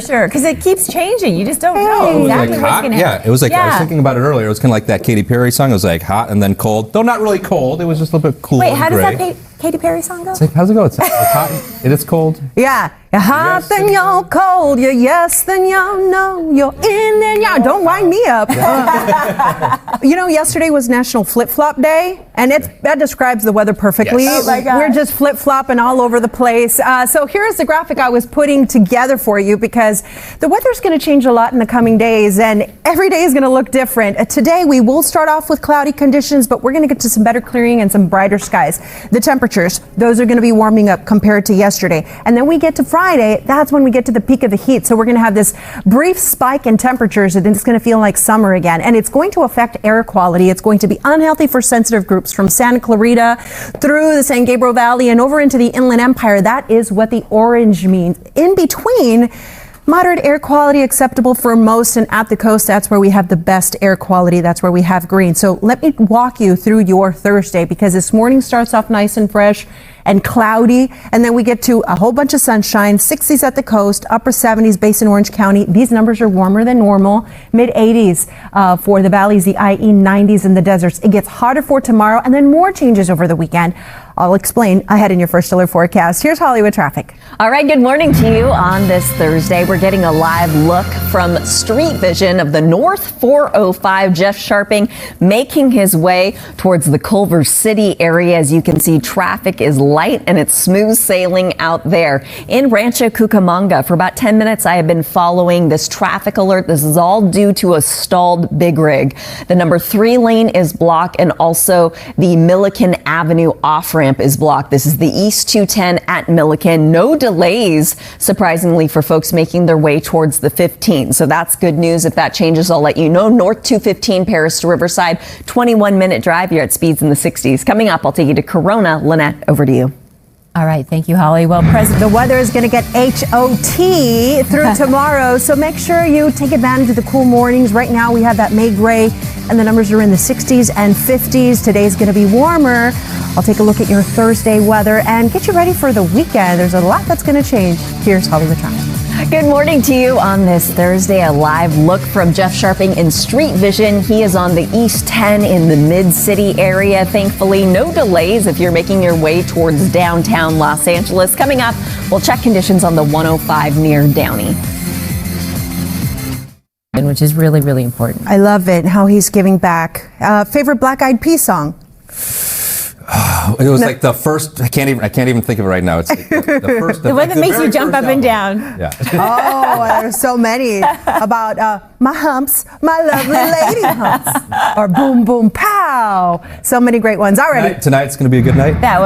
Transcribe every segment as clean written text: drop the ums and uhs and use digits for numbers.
Sure, because it keeps changing. You just don't know exactly what's going to happen. Yeah, it was like, I was thinking about it earlier. It was kind of like that Katy Perry song. It was like hot and then cold. Though not really cold. It was just a little bit cool. Wait, how does gray. that Katy Perry song go? It's like, how's it go? It's hot. It is cold. Yeah. You're hot, yes, then you're cold. You're yes, then you're no. You're in, then you're... Don't wind me up. You know, yesterday was National Flip-Flop Day, and that describes the weather perfectly. Yes. Oh my gosh. We're just flip-flopping all over the place. So here's the graphic I was putting together for you, because the weather's going to change a lot in the coming days, and every day is going to look different. Today, we will start off with cloudy conditions, but we're going to get to some better clearing and some brighter skies. The temperatures, those are going to be warming up compared to yesterday. And then we get to Friday, that's when we get to the peak of the heat. So we're going to have this brief spike in temperatures, and then it's going to feel like summer again. And it's going to affect air quality. It's going to be unhealthy for sensitive groups from Santa Clarita through the San Gabriel Valley and over into the Inland Empire. That is what the orange means. In between, moderate air quality acceptable for most, and at the coast, that's where we have the best air quality. That's where we have green. So let me walk you through your Thursday, because this morning starts off nice and fresh and cloudy, and then we get to a whole bunch of sunshine, 60s at the coast, upper 70s, Basin Orange County. These numbers are warmer than normal, mid 80s for the valleys, the IE 90s in the deserts. It gets hotter for tomorrow, and then more changes over the weekend. I'll explain ahead in your first stellar forecast. Here's Hollywood traffic. All right, good morning to you on this Thursday. We're getting a live look from Street Vision of the North 405. Jeff Sharping making his way towards the Culver City area. As you can see, traffic is light and it's smooth sailing out there. In Rancho Cucamonga, for about 10 minutes, I have been following this traffic alert. This is all due to a stalled big rig. The number 3 lane is blocked, and also the Milliken Avenue off-ramp is blocked. This is the East 210 at Milliken. No delays, surprisingly, for folks making their way towards the 15. So that's good news. If that changes, I'll let you know. North 215 Paris to Riverside, 21-minute drive. You're at speeds in the 60s. Coming up, I'll take you to Corona. Lynette, over to you. All right. Thank you, Holly. Well, the weather is going to get HOT through tomorrow, so make sure you take advantage of the cool mornings. Right now, we have that May gray, and the numbers are in the 60s and 50s. Today's going to be warmer. I'll take a look at your Thursday weather and get you ready for the weekend. There's a lot that's going to change. Here's Hollywood traffic. Good morning to you on this Thursday. A live look from Jeff Sharping in Street Vision. He is on the East 10 in the Mid-City area. Thankfully, no delays if you're making your way towards downtown Los Angeles. Coming up, we'll check conditions on the 105 near Downey, which is really, really important. I love it, how he's giving back. Favorite Black Eyed Peas song? It was like the first. I can't even think of it right now. It's like the first. The one that makes you jump up and down. Yeah. Oh, there's so many about my humps, my lovely lady humps, or boom, boom, pow. So many great ones already. Tonight's going to be a good night. That's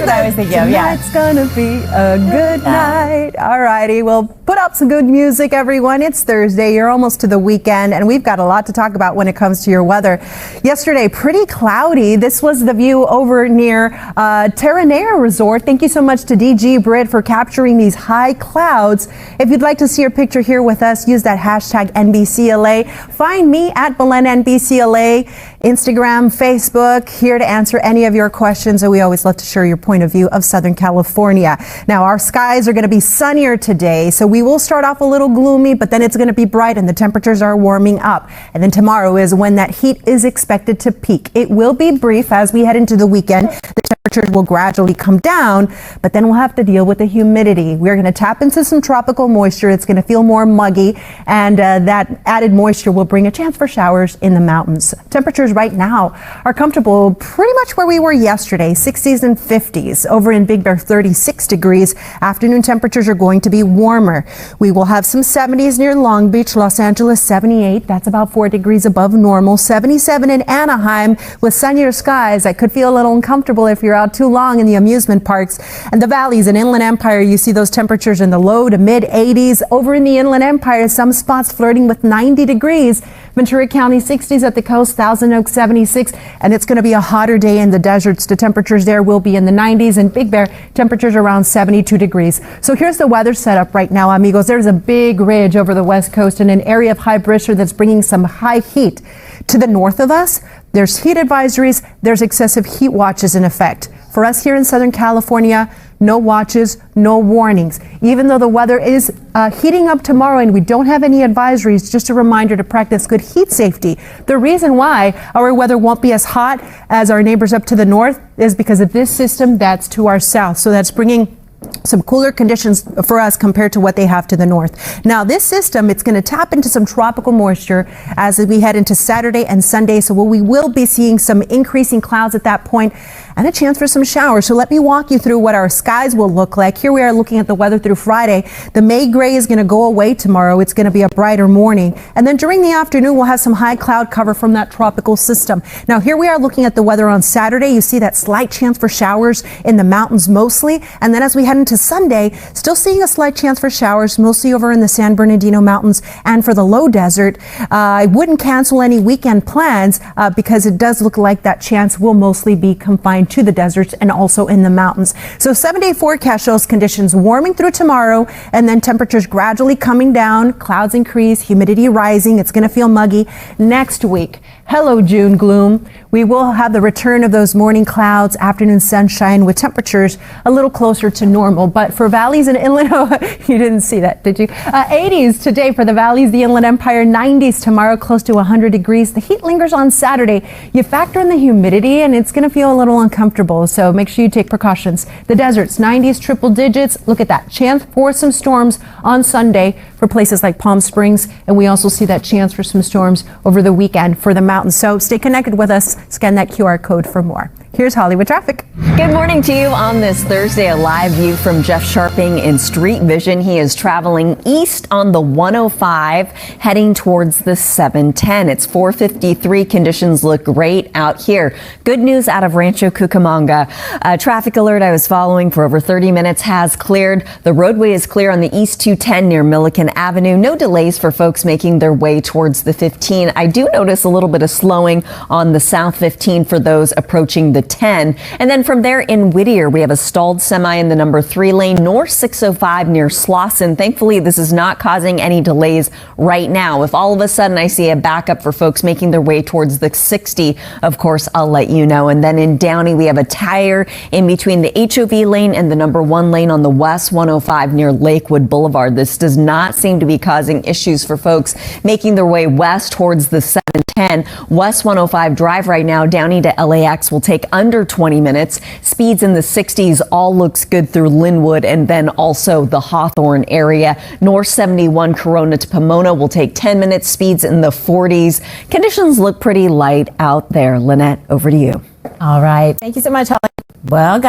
what I was thinking of. Yeah. Tonight's going to be a good night. All righty. Well, put up some good music, everyone. It's Thursday. You're almost to the weekend, and we've got a lot to talk about when it comes to your weather. Yesterday, pretty cloudy. This was the view over near Terranea Resort. Thank you so much to DG Britt for capturing these high clouds. If you'd like to see your picture here with us, use that hashtag NBCLA. Find me at Belen NBCLA, Instagram, Facebook, here to answer any of your questions. And we always love to share your point of view of Southern California. Now, our skies are going to be sunnier today, so we will start off a little gloomy, but then it's going to be bright and the temperatures are warming up. And then tomorrow is when that heat is expected to peak. It will be brief as we head into the weekend. The temperatures will gradually come down, but then we'll have to deal with the humidity. We're going to tap into some tropical moisture. It's going to feel more muggy, and that added moisture will bring a chance for showers in the mountains. Temperatures right now are comfortable pretty much where we were yesterday, 60s and 50s. Over in Big Bear, 36 degrees. Afternoon temperatures are going to be warmer. We will have some 70s near Long Beach, Los Angeles, 78. That's about 4 degrees above normal. 77 in Anaheim with sunnier skies. That could feel a little uncomfortable if you're out too long in the amusement parks. And the valleys in Inland Empire, you see those temperatures in the low to mid 80s. Over in the Inland Empire, some spots flirting with 90 degrees. Ventura County 60s at the coast, Thousand Oaks 76, and it's going to be a hotter day in the deserts. The temperatures there will be in the 90s, and Big Bear temperatures around 72 degrees. So here's the weather setup right now, amigos. There's a big ridge over the west coast and an area of high pressure that's bringing some high heat. To the north of us, there's heat advisories, there's excessive heat watches in effect. For us here in Southern California, no watches, no warnings. Even though the weather is heating up tomorrow and we don't have any advisories, just a reminder to practice good heat safety. The reason why our weather won't be as hot as our neighbors up to the north is because of this system that's to our south. So that's bringing some cooler conditions for us compared to what they have to the north. Now this system, it's going to tap into some tropical moisture as we head into Saturday and Sunday. So we will be seeing some increasing clouds at that point and a chance for some showers. So let me walk you through what our skies will look like. Here we are looking at the weather through Friday. The May gray is going to go away tomorrow. It's going to be a brighter morning. And then during the afternoon, we'll have some high cloud cover from that tropical system. Now here we are looking at the weather on Saturday. You see that slight chance for showers in the mountains mostly. And then as we head into Sunday, still seeing a slight chance for showers, mostly over in the San Bernardino Mountains and for the low desert. I wouldn't cancel any weekend plans because it does look like that chance will mostly be confined to the deserts and also in the mountains. So 7-day forecast shows conditions warming through tomorrow and then temperatures gradually coming down, clouds increase, humidity rising. It's going to feel muggy next week. Hello, June gloom. We will have the return of those morning clouds, afternoon sunshine with temperatures a little closer to normal. But for valleys and inland, you didn't see that, did you? 80s today for the valleys, the Inland Empire, 90s tomorrow, close to 100 degrees. The heat lingers on Saturday. You factor in the humidity and it's going to feel a little uncomfortable. So make sure you take precautions. The deserts, 90s, triple digits. Look at that. Chance for some storms on Sunday for places like Palm Springs. And we also see that chance for some storms over the weekend for the mountains. So stay connected with us. Scan that QR code for more. Here's Hollywood traffic. Good morning to you on this Thursday. A live view from Jeff Sharping in Street Vision. He is traveling east on the 105, heading towards the 710. It's 4:53. Conditions look great out here. Good news out of Rancho Cucamonga. Traffic alert I was following for over 30 minutes has cleared. The roadway is clear on the East 210 near Milliken Avenue. No delays for folks making their way towards the 15. I do notice a little bit of slowing on the South 15 for those approaching the 10. And then from there in Whittier, we have a stalled semi in the number 3 lane, North 605 near Slauson. Thankfully, this is not causing any delays right now. If all of a sudden I see a backup for folks making their way towards the 60, of course, I'll let you know. And then in Downey, we have a tire in between the HOV lane and the number 1 lane on the West 105 near Lakewood Boulevard. This does not seem to be causing issues for folks making their way west towards the 710. West 105 drive right now, Downey to LAX will take under 20 minutes. Speeds in the 60s, all looks good through Linwood and then also the Hawthorne area. North 71 Corona to Pomona will take 10 minutes. Speeds in the 40s. Conditions look pretty light out there. Lynette, over to you. All right. Thank you so much, Holly. Well, guys.